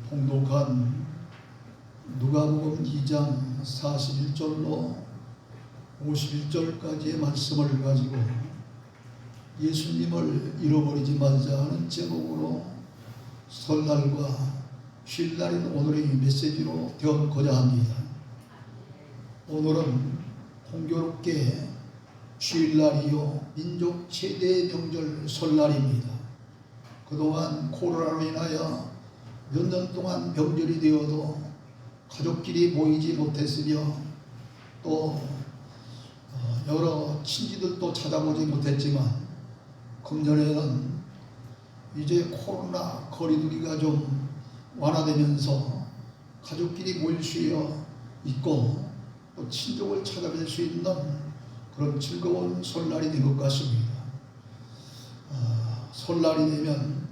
봉독한 누가복음 2장 41절로 51절까지의 말씀을 가지고 예수님을 잃어버리지 말자 하는 제목으로 설날과 쉴날인 오늘의 메시지로 되어보고자 합니다. 오늘은 공교롭게 주일날이요 민족 최대 명절 설날입니다. 그동안 코로나로 인하여 몇 년 동안 명절이 되어도 가족끼리 모이지 못했으며 또 여러 친지들도 찾아보지 못했지만 금년에는 이제 코로나 거리두기가 좀 완화되면서 가족끼리 모일 수 있고 또 친족을 찾아뵐 수 있는 그런 즐거운 설날이 된 것 같습니다. 설날이 되면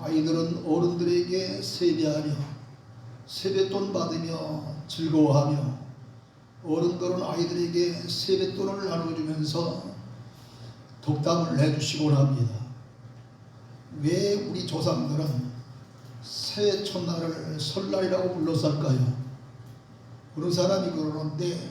아이들은 어른들에게 세배하며 세뱃돈 받으며 즐거워하며 어른들은 아이들에게 세뱃돈을 나눠주면서 덕담을 해주시곤 합니다. 왜 우리 조상들은 새해 첫날을 설날이라고 불렀을까요? 어느 사람이 그러는데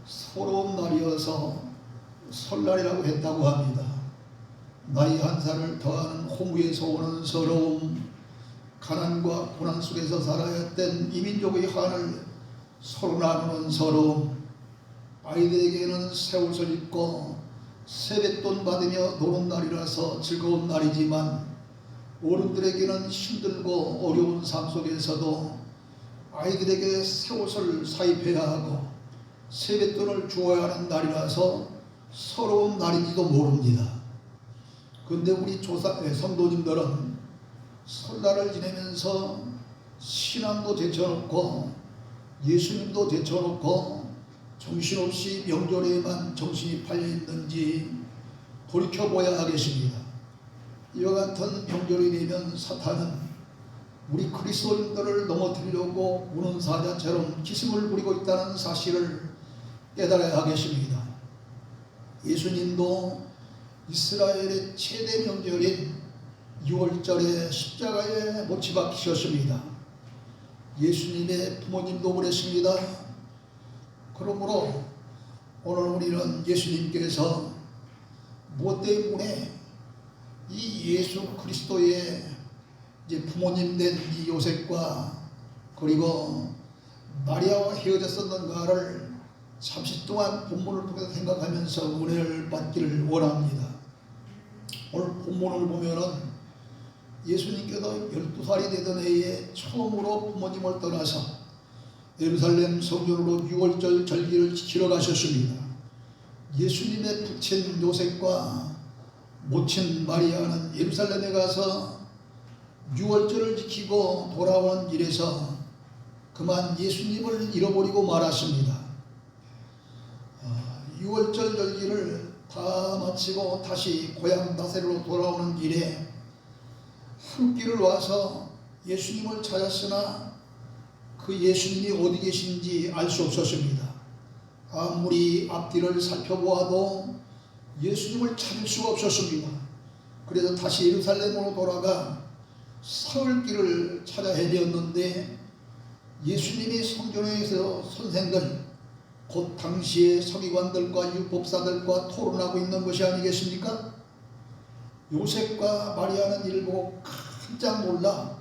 서러운 날이어서 설날이라고 했다고 합니다. 나이 한 살을 더하는 호무에서 오는 서러움, 가난과 고난 속에서 살아야 했던 이민족의 한을 서로 나누는 서러움, 아이들에게는 새 옷을 입고 세뱃돈 받으며 노는 날이라서 즐거운 날이지만 어른들에게는 힘들고 어려운 삶 속에서도 아이들에게 새 옷을 사입해야 하고 세뱃돈을 주어야 하는 날이라서 서러운 날인지도 모릅니다. 그런데 우리 성도님들은 설날을 지내면서 신앙도 제쳐놓고 예수님도 제쳐놓고 정신없이 명절에만 정신이 팔려있는지 돌이켜보아야 하겠습니다. 이와 같은 명절이 되면 사탄은 우리 그리스도인들을 넘어뜨리려고 우는 사자처럼 기승을 부리고 있다는 사실을 깨달아야 하겠습니다. 예수님도 이스라엘의 최대 명절인 6월절에 십자가에 못 박히셨습니다. 예수님의 부모님도 그랬습니다. 그러므로 오늘 우리는 예수님께서 무엇 때문에 이 예수 그리스도의 이제 부모님 된 이 요셉과 그리고 마리아와 헤어졌었는가를 잠시 동안 본문을 통해서 생각하면서 은혜를 받기를 원합니다. 오늘 본문을 보면은 예수님께서 12살이 되던 해에 처음으로 부모님을 떠나서 예루살렘 성전으로 6월절 절기를 지키러 가셨습니다. 예수님의 부친 요셉과 모친 마리아는 예루살렘에 가서 6월절을 지키고 돌아오는 길에서 그만 예수님을 잃어버리고 말았습니다. 6월절 절기를 다 마치고 다시 고향 나사렛으로 돌아오는 길에 한 길을 와서 예수님을 찾았으나 그 예수님이 어디 계신지 알 수 없었습니다. 아무리 앞뒤를 살펴보아도 예수님을 찾을 수가 없었습니다. 그래서 다시 예루살렘으로 돌아가 사흘길을 찾아 헤매었는데 예수님이 성전에서 선생들 곧 당시의 서기관들과 율법사들과 토론하고 있는 것이 아니겠습니까? 요셉과 마리아는 이를 보고 깜짝 놀라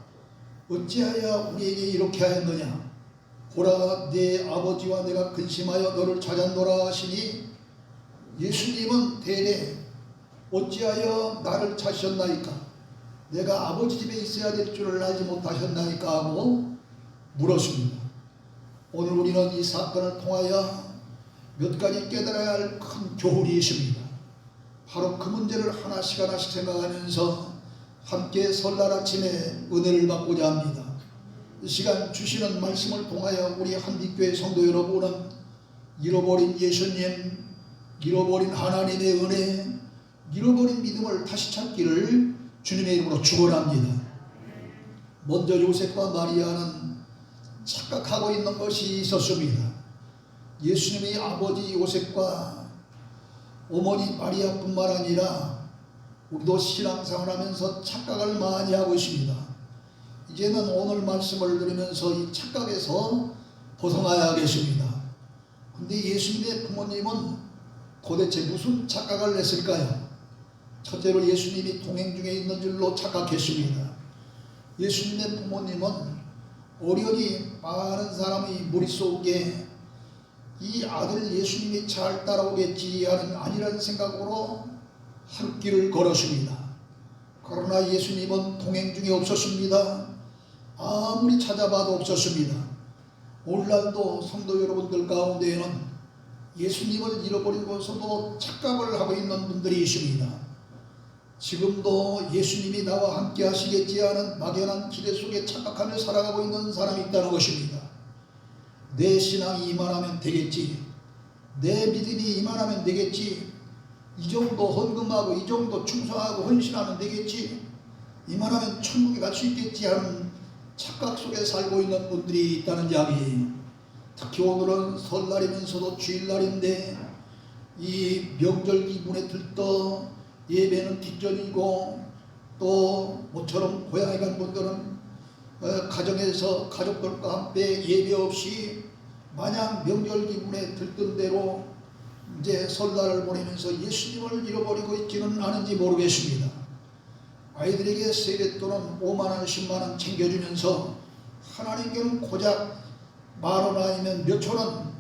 어찌하여 우리에게 이렇게 하였느냐? 보라, 내 아버지와 내가 근심하여 너를 찾았노라 하시니 예수님은 대래 어찌하여 나를 찾으셨나이까? 내가 아버지 집에 있어야 될 줄을 알지 못하셨나이까? 하고 물었습니다. 오늘 우리는 이 사건을 통하여 몇 가지 깨달아야 할 큰 교훈이 있습니다. 바로 그 문제를 하나씩 생각하면서 함께 설날 아침에 은혜를 받고자 합니다. 이 시간 주시는 말씀을 통하여 우리 한빛교회 성도 여러분은 잃어버린 예수님, 잃어버린 하나님의 은혜, 잃어버린 믿음을 다시 찾기를 주님의 이름으로 축원합니다. 먼저 요셉과 마리아는 착각하고 있는 것이 있었습니다. 예수님의 아버지 요셉과 어머니 마리아뿐만 아니라 우리도 신앙생활하면서 착각을 많이 하고 있습니다. 이제는 오늘 말씀을 들으면서 이 착각에서 벗어나야겠습니다. 근데 예수님의 부모님은 도대체 무슨 착각을 했을까요? 첫째로 예수님이 동행 중에 있는 줄로 착각했습니다. 예수님의 부모님은 어련히 많은 사람의 머릿속에 이 아들 예수님이 잘 따라오겠지 하는 아니라는 생각으로 한 길을 걸었습니다. 그러나 예수님은 동행 중에 없었습니다. 아무리 찾아봐도 없었습니다. 오늘날도 성도 여러분들 가운데에는 예수님을 잃어버리고서도 착각을 하고 있는 분들이 있습니다. 지금도 예수님이 나와 함께 하시겠지 하는 막연한 기대 속에 착각하며 살아가고 있는 사람이 있다는 것입니다. 내 신앙이 이만하면 되겠지, 내 믿음이 이만하면 되겠지, 이 정도 헌금하고 이 정도 충성하고 헌신하면 되겠지, 이만하면 천국에 갈 수 있겠지 하는 착각 속에 살고 있는 분들이 있다는 이야기예요. 특히 오늘은 설날이면서도 주일날인데 이 명절 기분에 들떠 예배는 뒷전이고, 또 모처럼 고향에 간 분들은 가정에서 가족들과 함께 예배 없이 마냥 명절 기분에 들뜬 대로 이제 설날을 보내면서 예수님을 잃어버리고 있지는 않은지 모르겠습니다. 아이들에게 세뱃돈은 5만원 10만원 챙겨주면서 하나님께는 고작 10,000원 아니면 몇천원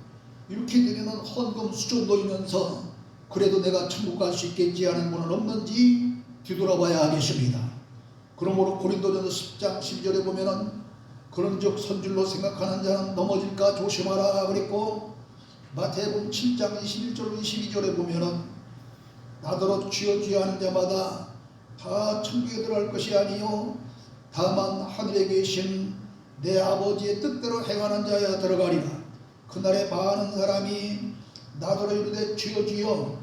이렇게 드리는 헌금 수준도이면서 그래도 내가 천국 갈 수 있겠지 하는 분은 없는지 뒤돌아봐야 하겠습니다. 그러므로 고린도전서 10장 12절에 보면은 그런즉 선줄로 생각하는 자는 넘어질까 조심하라 그랬고, 마태복음 7장 21절 22절에 보면은 나더러 주여 주여 하는 자마다 다 천국에 들어갈 것이 아니요 다만 하늘에 계신 내 아버지의 뜻대로 행하는 자야 들어가리라. 그날에 많은 사람이 나더러 이르되 주여 주여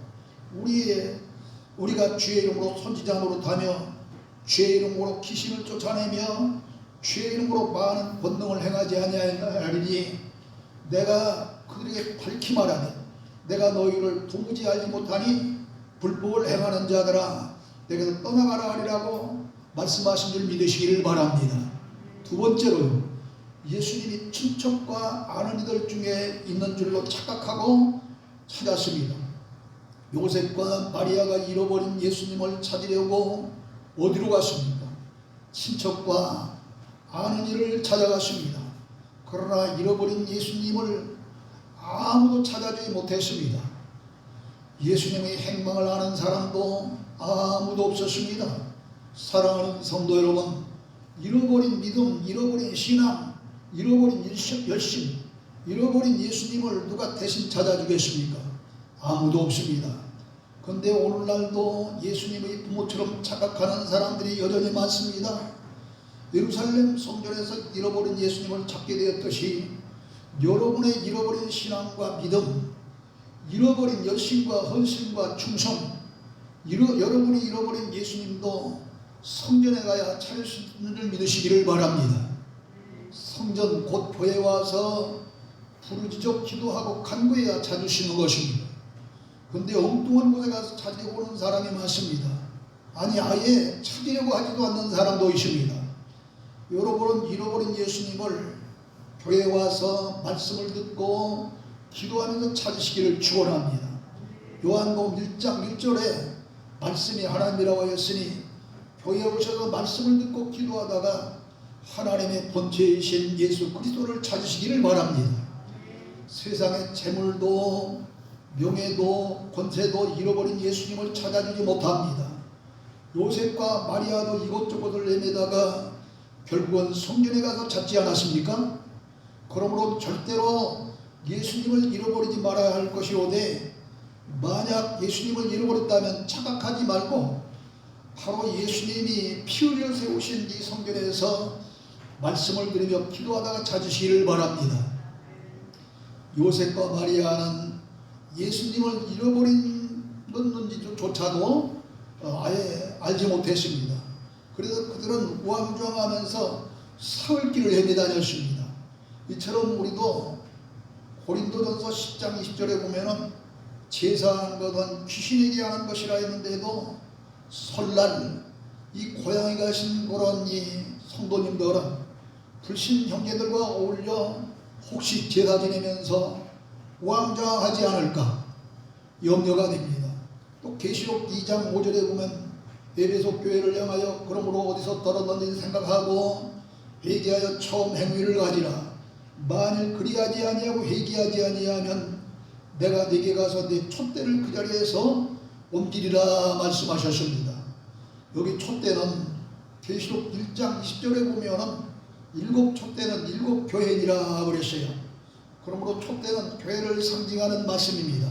우리가 주의 이름으로 선지자 노릇하며 주의 이름으로 귀신을 쫓아내며 주의 이름으로 많은 권능을 행하지 아니하리니 내가 그들에게 밝히 말하니 내가 너희를 도무지 알지 못하니 불법을 행하는 자들아 내게서 떠나가라 하리라고 말씀하신 줄 믿으시기를 바랍니다. 두 번째로 예수님이 친척과 아는 이들 중에 있는 줄로 착각하고 찾았습니다. 요셉과 마리아가 잃어버린 예수님을 찾으려고 어디로 갔습니까? 친척과 아는 이를 찾아갔습니다. 그러나 잃어버린 예수님을 아무도 찾아주지 못했습니다. 예수님의 행방을 아는 사람도 아무도 없었습니다. 사랑하는 성도 여러분, 잃어버린 믿음, 잃어버린 신앙, 잃어버린 열심, 잃어버린 예수님을 누가 대신 찾아주겠습니까? 아무도 없습니다. 그런데 오늘날도 예수님의 부모처럼 착각하는 사람들이 여전히 많습니다. 예루살렘 성전에서 잃어버린 예수님을 찾게 되었듯이 여러분의 잃어버린 신앙과 믿음, 잃어버린 열심과 헌신과 충성, 여러분이 잃어버린 예수님도 성전에 가야 찾을 수 있는 줄 믿으시기를 바랍니다. 성전 곧 교회에 와서 부르짖어 기도하고 간구해야 찾으시는 것입니다. 그런데 엉뚱한 곳에 가서 찾으려고 오는 사람이 많습니다. 아니 아예 찾으려고 하지도 않는 사람도 있습니다. 여러분은 잃어버린 예수님을 교회에 와서 말씀을 듣고 기도하면서 찾으시기를 축원합니다. 요한복음 1장 1절에 말씀이 하나님이라고 하였으니 교회에 오셔서 말씀을 듣고 기도하다가 하나님의 본체이신 예수 그리스도를 찾으시기를 바랍니다. 세상의 재물도 명예도 권세도 잃어버린 예수님을 찾아주지 못합니다. 요셉과 마리아도 이곳저곳을 헤매다가 결국은 성전에 가서 찾지 않았습니까? 그러므로 절대로 예수님을 잃어버리지 말아야 할 것이오되, 만약 예수님을 잃어버렸다면 착각하지 말고 바로 예수님이 피 흘려 세우신 이 성전에서 말씀을 들으며 기도하다가 찾으시기를 바랍니다. 요셉과 마리아는 예수님을 잃어버렸는지조차도 아예 알지 못했습니다. 그래서 그들은 우왕좌왕하면서 사흘길을 헤매다녔습니다. 이처럼 우리도 고린도전서 10장 20절에 보면은 제사하는 것은 귀신에게 하는 것이라 했는데도 설날 이 고향에 가신 그런 이 성도님들은 불신 형제들과 어울려 혹시 제사 지내면서 우왕좌왕하지 않을까 염려가 됩니다. 또 계시록 2장 5절에 보면 에베소 교회를 향하여 그러므로 어디서 떨어졌는지 생각하고 회개하여 처음 행위를 가지라. 만일 그리하지 아니하고 회개하지 아니하면 내가 네게 가서 내 촛대를 그 자리에서 옮기리라 말씀하셨습니다. 여기 촛대는 계시록 1장 20절에 보면은 7 촛대는 7 교회니라 그랬어요. 그러므로 촛대는 교회를 상징하는 말씀입니다.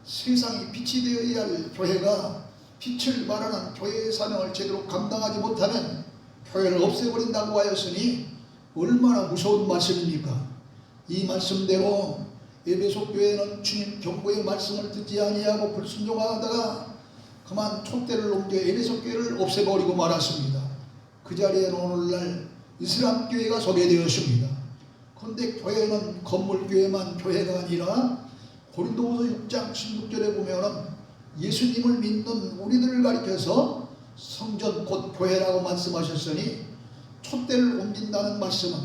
세상이 빛이 되어야 할 교회가 빛을 발하는 교회의 사명을 제대로 감당하지 못하면 교회를 없애버린다고 하였으니 얼마나 무서운 말씀입니까? 이 말씀대로 에베소 교회는 주님 경고의 말씀을 듣지 아니하고 불순종하다가 그만 촛대를 옮겨 에베소 교회를 없애버리고 말았습니다. 그 자리에는 오늘날 이슬람 교회가 서게 되었습니다. 그런데 교회는 건물교회만 교회가 아니라 고린도후서 6장 16절에 보면은 예수님을 믿는 우리들을 가리켜서 성전 곧 교회라고 말씀하셨으니 촛대를 옮긴다는 말씀은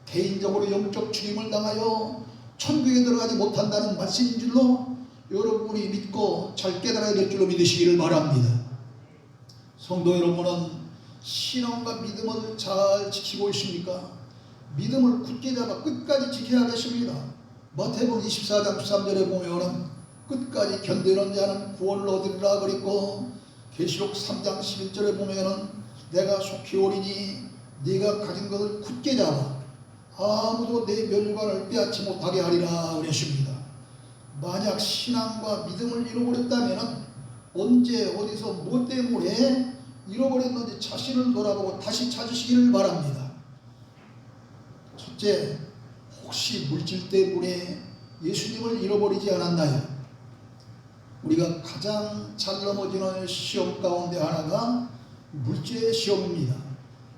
개인적으로 영적 죽임을 당하여 천국에 들어가지 못한다는 말씀인 줄로 여러분이 믿고 잘 깨달아야 될 줄로 믿으시기를 바랍니다. 성도 여러분은 신앙과 믿음을 잘 지키고 있습니까? 믿음을 굳게 잡아 끝까지 지켜야겠습니다. 마태복음 24장 13절에 보면은 끝까지 견디는 자는 구원을 얻으리라 그랬고, 계시록 3장 11절에 보면은 내가 속히 오리니 네가 가진 것을 굳게 잡아 아무도 내 멸관을 빼앗지 못하게 하리라 그랬습니다. 만약 신앙과 믿음을 잃어버렸다면 언제 어디서 무엇 때문에 잃어버렸는지 자신을 돌아보고 다시 찾으시기를 바랍니다. 첫째, 혹시 물질 때문에 예수님을 잃어버리지 않았나요? 우리가 가장 잘 넘어지는 시험 가운데 하나가 물질의 시험입니다.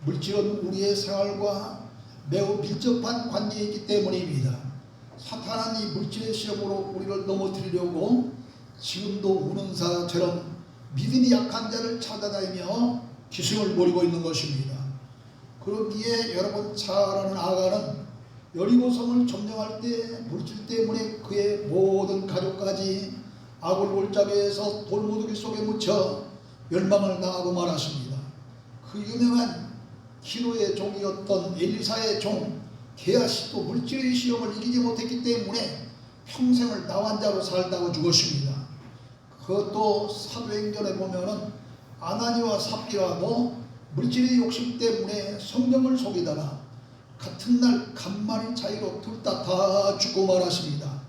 물질은 우리의 생활과 매우 밀접한 관계에 있기 때문입니다. 사탄은 이 물질의 시험으로 우리를 넘어뜨리려고 지금도 우는 사처럼 믿음이 약한 자를 찾아다니며 기승을 부리고 있는 것입니다. 그러기에 여러분 잘 아는 아가는 여리고성을 점령할 때 물질 때문에 그의 모든 가족까지 아굴골짜기에서 돌무더기 속에 묻혀 멸망을 당하고 말았습니다. 그 유명한 기노의 종이었던 엘리사의 종 게하시도 물질의 시험을 이기지 못했기 때문에 평생을 나환자로 살다가 죽었습니다. 그것도 사도행전에 보면은 아나니와 삽비라도 물질의 욕심 때문에 성령을 속이다가 같은 날 간만의 차이로 둘 다 죽고 말았습니다.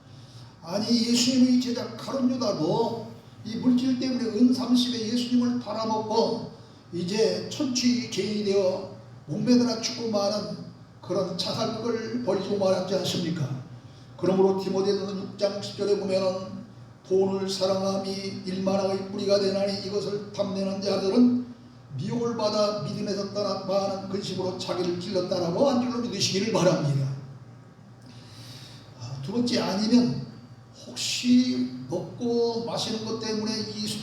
아니 예수님의 제자 가룟 유다도 이 물질 때문에 은30에 예수님을 팔아먹고 이제 천추의 죄인이 되어 목매달아 죽고 마는 그런 자살극을 벌이고 말았지 않습니까? 그러므로 디모데전서 6장 10절에 보면은 돈을 사랑함이 일만하의 뿌리가 되나니 이것을 탐내는 자들은 미혹을 받아 믿음에서 떠나 많은 근심으로 자기를 찔렀다라고 한 줄로 믿으시기를 바랍니다. 두 번째, 아니면 혹시 먹고 마시는 것 때문에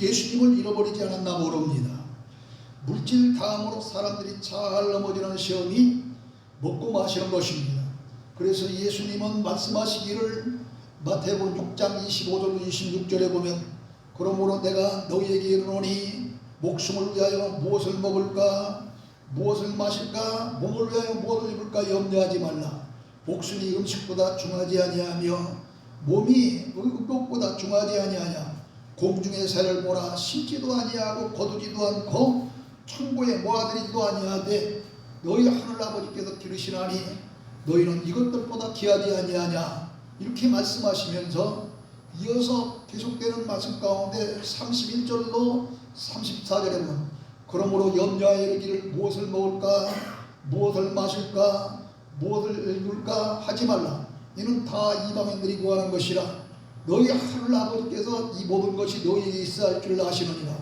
예수님을 잃어버리지 않았나 모릅니다. 물질 다음으로 사람들이 잘 넘어지는 시험이 먹고 마시는 것입니다. 그래서 예수님은 말씀하시기를 마태복음 6장 25절 26절에 보면 그러므로 내가 너희에게 이르노니 목숨을 위하여 무엇을 먹을까 무엇을 마실까 몸을 위하여 무엇을 입을까 염려하지 말라. 목숨이 음식보다 중하지 아니하며 몸이 의복보다 중하지 아니하냐. 공중의 새를 보라. 심지도 아니하고 거두지도 않고 천고에 모아들이지도 아니하되 너희 하늘아버지께서 기르시나니 너희는 이것들보다 귀하지 아니하냐. 이렇게 말씀하시면서 이어서 계속되는 말씀 가운데 31절로 34절에 보면 그러므로 염려하여 이르기를 무엇을 먹을까 무엇을 마실까 무엇을 입을까 하지 말라. 이는 다 이방인들이 구하는 것이라. 너희 하늘 아버지께서 이 모든 것이 너희에게 있어야 할 줄 아시느니라.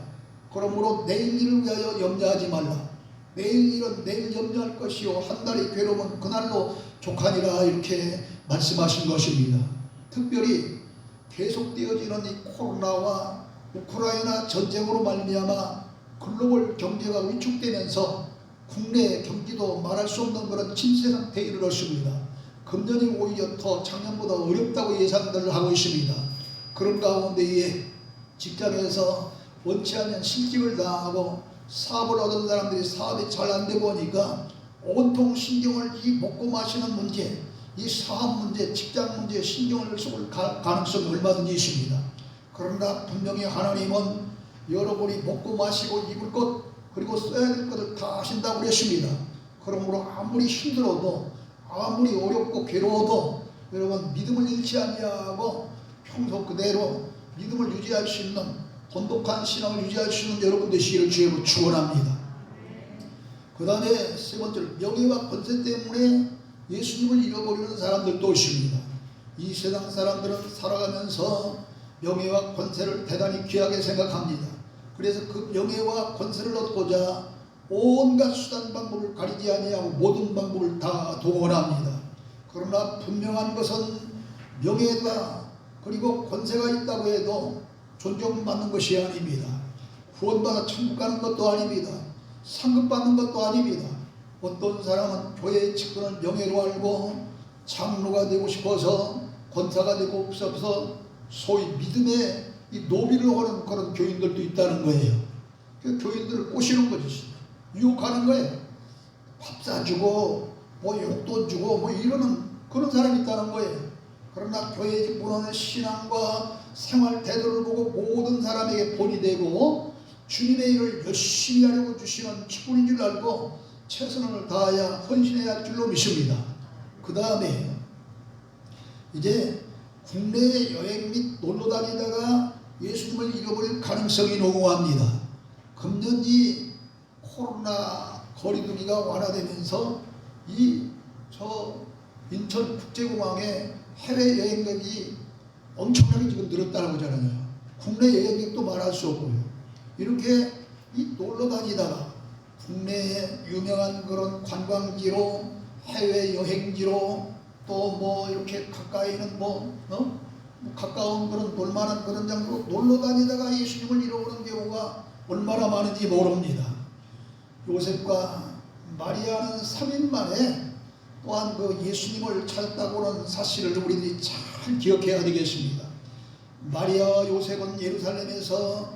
그러므로 내일 일을 위하여 염려하지 말라. 내일 일은 내일 염려할 것이요 한 달의 괴로움은 그날로 족하니라. 이렇게 말씀하신 것입니다. 특별히 계속되어지는 이 코로나와 우크라이나 전쟁으로 말미암아 글로벌 경제가 위축되면서 국내 경기도 말할 수 없는 그런 침체 상태에 이르렀습니다. 금년이 오히려 더 작년보다 어렵다고 예상들을 하고 있습니다. 그런 가운데에 직장에서 원치 않는 실직을 당하고 사업을 얻은 사람들이 사업이 잘 안 되고 보니까 온통 신경을 이 먹고 마시는 문제, 이 사업 문제, 직장 문제에 신경을 쏠 가능성이 얼마든지 있습니다. 그러나 분명히 하나님은 여러분이 먹고 마시고 입을 것 그리고 써야 될 것을 다 하신다고 그랬습니다. 그러므로 아무리 힘들어도 아무리 어렵고 괴로워도 여러분 믿음을 잃지 아니하고 평소 그대로 믿음을 유지할 수 있는 돈독한 신앙을 유지할 수 있는 여러분 되시기를 주님으로 축원합니다. 그 다음에 세 번째로 명예와 권세 때문에 예수님을 잃어버리는 사람들도 있습니다. 이 세상 사람들은 살아가면서 명예와 권세를 대단히 귀하게 생각합니다. 그래서 그 명예와 권세를 얻고자 온갖 수단 방법을 가리지 아니하고 모든 방법을 다 동원합니다. 그러나 분명한 것은 명예가 그리고 권세가 있다고 해도 존경받는 것이 아닙니다. 구원받아 천국 가는 것도 아닙니다. 상급 받는 것도 아닙니다. 어떤 사람은 교회의 측근을 명예로 알고 장로가 되고 싶어서 권사가 되고 싶어서 소위 믿음의 이 노비를 하는 그런 교인들도 있다는 거예요. 그 교인들을 꼬시는 거지, 유혹하는 거예요. 밥 사주고 뭐 용돈 주고 뭐 이러는 그런 사람이 있다는 거예요. 그러나 교회의 문화는 신앙과 생활 태도를 보고 모든 사람에게 본이 되고 주님의 일을 열심히 하려고 주시는 직분인 줄 알고 최선을 다하여 헌신해야 할 줄로 믿습니다. 그 다음에 이제 국내 여행 및 놀러 다니다가 예수님을 잃어버릴 가능성이 농후합니다. 금년 이 코로나 거리두기가 완화되면서 인천 국제공항에 해외 여행객이 엄청나게 지금 늘었다고 하잖아요. 국내 여행객도 말할 수 없고요. 이렇게 놀러 다니다가 국내에 유명한 그런 관광지로 해외 여행지로 또 뭐 이렇게 가까이는 가까운 그런 놀만한 그런 장소로 놀러 다니다가 예수님을 잃어버리는 경우가 얼마나 많은지 모릅니다. 요셉과 마리아는 3일 만에 또한 그 예수님을 찾았다고는 사실을 우리들이 잘 기억해야 되겠습니다. 마리아와 요셉은 예루살렘에서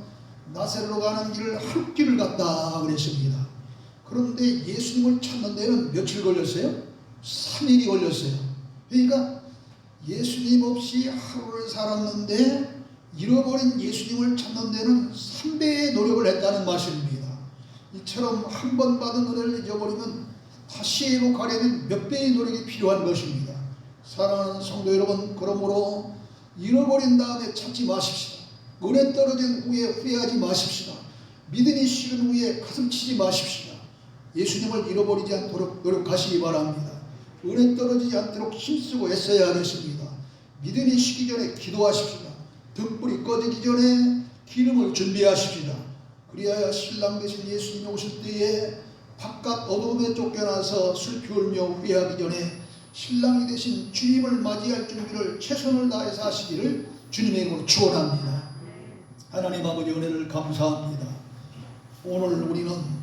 나사렛로 가는 길을 한 길을 갔다 그랬습니다. 그런데 예수님을 찾는 데는 며칠 걸렸어요? 3일이 걸렸어요. 그러니까 예수님 없이 하루를 살았는데 잃어버린 예수님을 찾는 데는 3배의 노력을 했다는 말씀입니다. 이처럼 한 번 받은 은혜를 잊어버리면 다시 회복하려면 몇 배의 노력이 필요한 것입니다. 사랑하는 성도 여러분, 그러므로 잃어버린 다음에 찾지 마십시다. 은혜 떨어진 후에 후회하지 마십시다. 믿음이 식은 후에 가슴 치지 마십시다. 예수님을 잃어버리지 않도록 노력하시기 바랍니다. 은혜 떨어지지 않도록 힘쓰고 애써야 하겠습니다. 믿음이 식기 전에 기도하십시다. 등불이 꺼지기 전에 기름을 준비하십시다. 그리하여 신랑 되신 예수님이 오실 때에 바깥 어둠에 쫓겨나서 슬피 울며 후회하기 전에 신랑이 되신 주님을 맞이할 준비를 최선을 다해서 하시기를 주님의 이름으로 축원합니다. 하나님 아버지 은혜를 감사합니다. 오늘 우리는